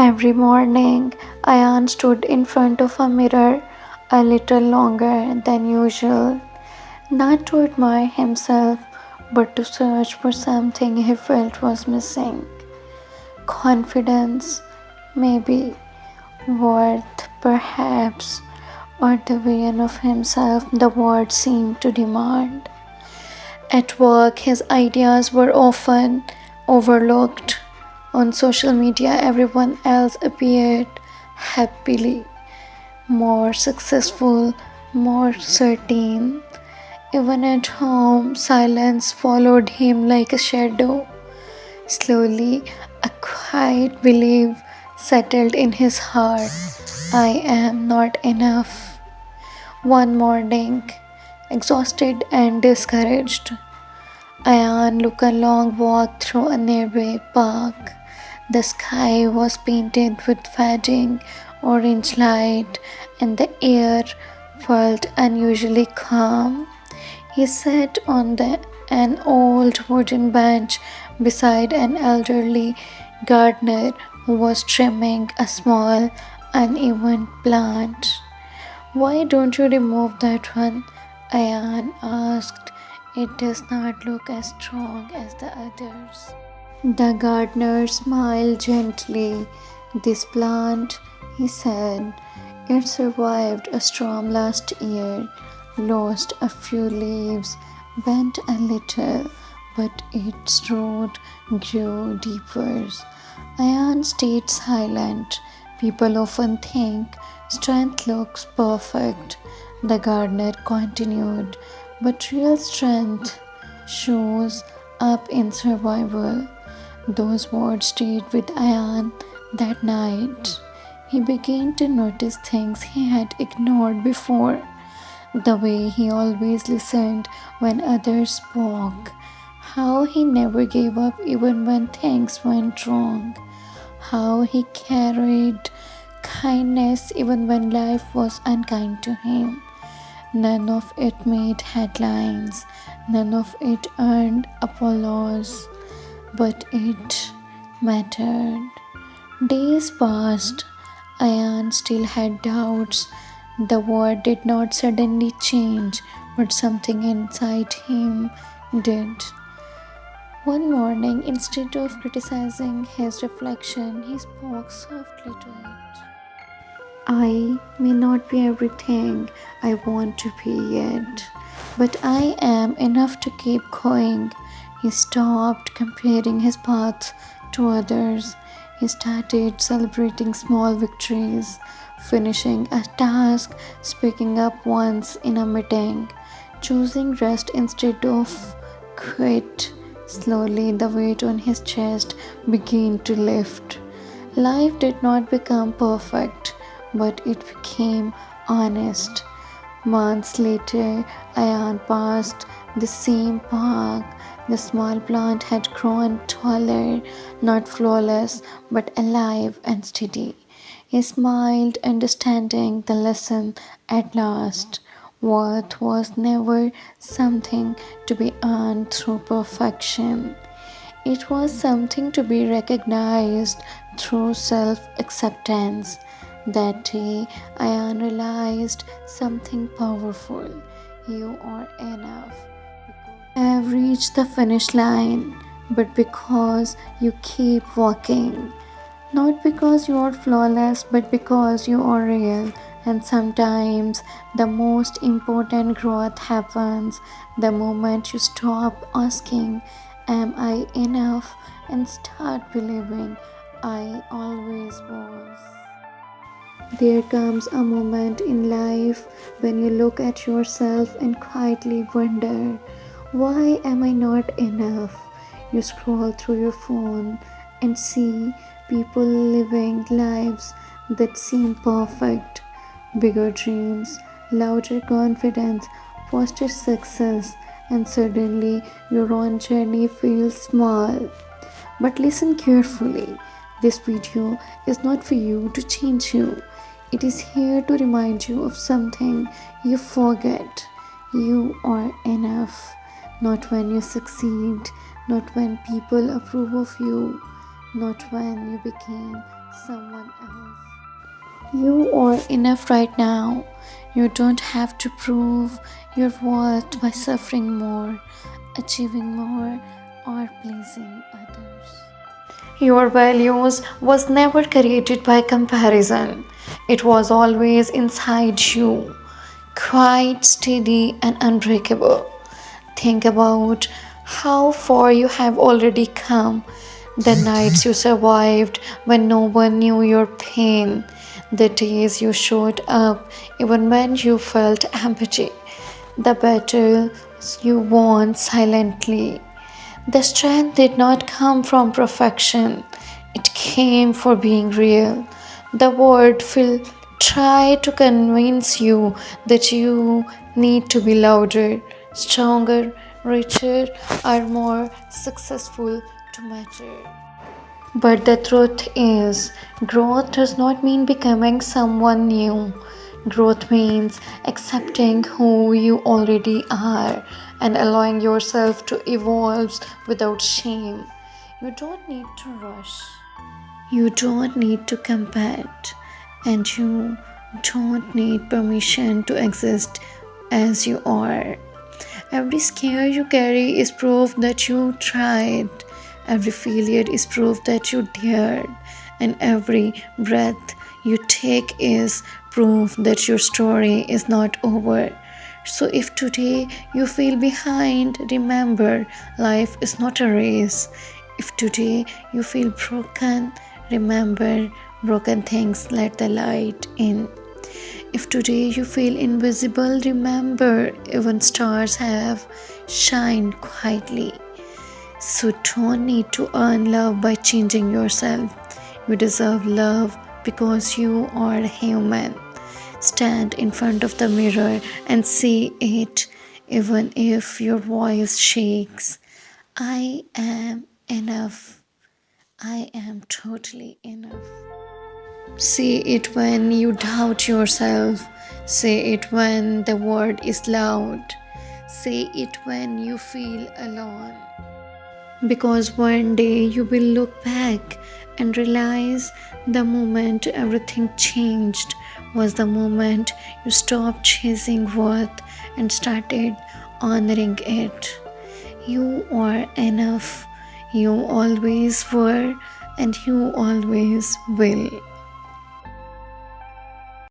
Every morning, Ayan stood in front of a mirror a little longer than usual, not to admire himself, but to search for something he felt was missing. Confidence, maybe, worth, perhaps, or the vision of himself the world seemed to demand. At work, his ideas were often overlooked. On social media, everyone else appeared happily more successful, more certain. Even at home, silence followed him like a shadow. Slowly, a quiet belief settled in his heart: I am not enough. One morning, exhausted and discouraged, Ayan took a long walk through a nearby park. The sky was painted with fading orange light, and the air felt unusually calm. He sat on an old wooden bench beside an elderly gardener who was trimming a small, uneven plant. Why don't you remove that one? Ayan asked. It does not look as strong as the others. The gardener smiled gently. This plant, he said, it survived a storm last year, lost a few leaves, bent a little, but its root grew deeper. Ayan stayed silent. People often think strength looks perfect. The gardener continued, but real strength shows up in survival. Those words stayed with Ayan that night. He began to notice things he had ignored before. The way he always listened when others spoke. How he never gave up even when things went wrong. How he carried kindness even when life was unkind to him. None of it made headlines, none of it earned applause, but it mattered. Days passed. Ayan still had doubts. The world did not suddenly change, but something inside him did. One morning, instead of criticizing his reflection, he spoke softly to it. I may not be everything I want to be yet, but I am enough to keep going. He stopped comparing his path to others. He started celebrating small victories, finishing a task, speaking up once in a meeting, choosing rest instead of quit. Slowly, the weight on his chest began to lift. Life did not become perfect, but it became honest. Months later, Ayan passed the same park. The small plant had grown taller, not flawless, but alive and steady. He smiled, understanding the lesson at last. Worth was never something to be earned through perfection. It was something to be recognized through self acceptance. That day, I realized something powerful. You are enough. You have reached the finish line, but because you keep walking. Not because you are flawless, but because you are real. And sometimes the most important growth happens the moment you stop asking, am I enough? And start believing I always was. There comes a moment in life when you look at yourself and quietly wonder, why am I not enough? You scroll through your phone and see people living lives that seem perfect, bigger dreams, louder confidence, faster success, and suddenly your own journey feels small. But listen carefully. This video is not for you to change you. It is here to remind you of something you forget. You are enough. Not when you succeed, not when people approve of you, not when you became someone else. You are enough right now. You don't have to prove your worth by suffering more, achieving more, or pleasing others. Your values was never created by comparison. It was always inside you, quiet, steady, and unbreakable. Think about how far you have already come. The nights you survived when no one knew your pain. The days you showed up even when you felt empty. The battles you won silently. The strength did not come from perfection, it came for being real. The world will try to convince you that you need to be louder, stronger, richer, or more successful to matter. But the truth is, growth does not mean becoming someone new. Growth means accepting who you already are and allowing yourself to evolve without shame. You don't need to rush. You don't need to compete. And you don't need permission to exist as you are. Every scare you carry is proof that you tried. Every failure is proof that you dared. And every breath you take is proof that your story is not over. So if today you feel behind, remember life is not a race. If today you feel broken, remember broken things let the light in. If today you feel invisible, remember even stars have shined quietly. So don't need to earn love by changing yourself. You deserve love because you are human. Stand in front of the mirror and see it even if your voice shakes. I am enough. I am totally enough. Say it when you doubt yourself. Say it when the word is loud. Say it when you feel alone. Because one day you will look back and realize the moment everything changed was the moment you stopped chasing worth and started honoring it. You are enough. You always were and you always will.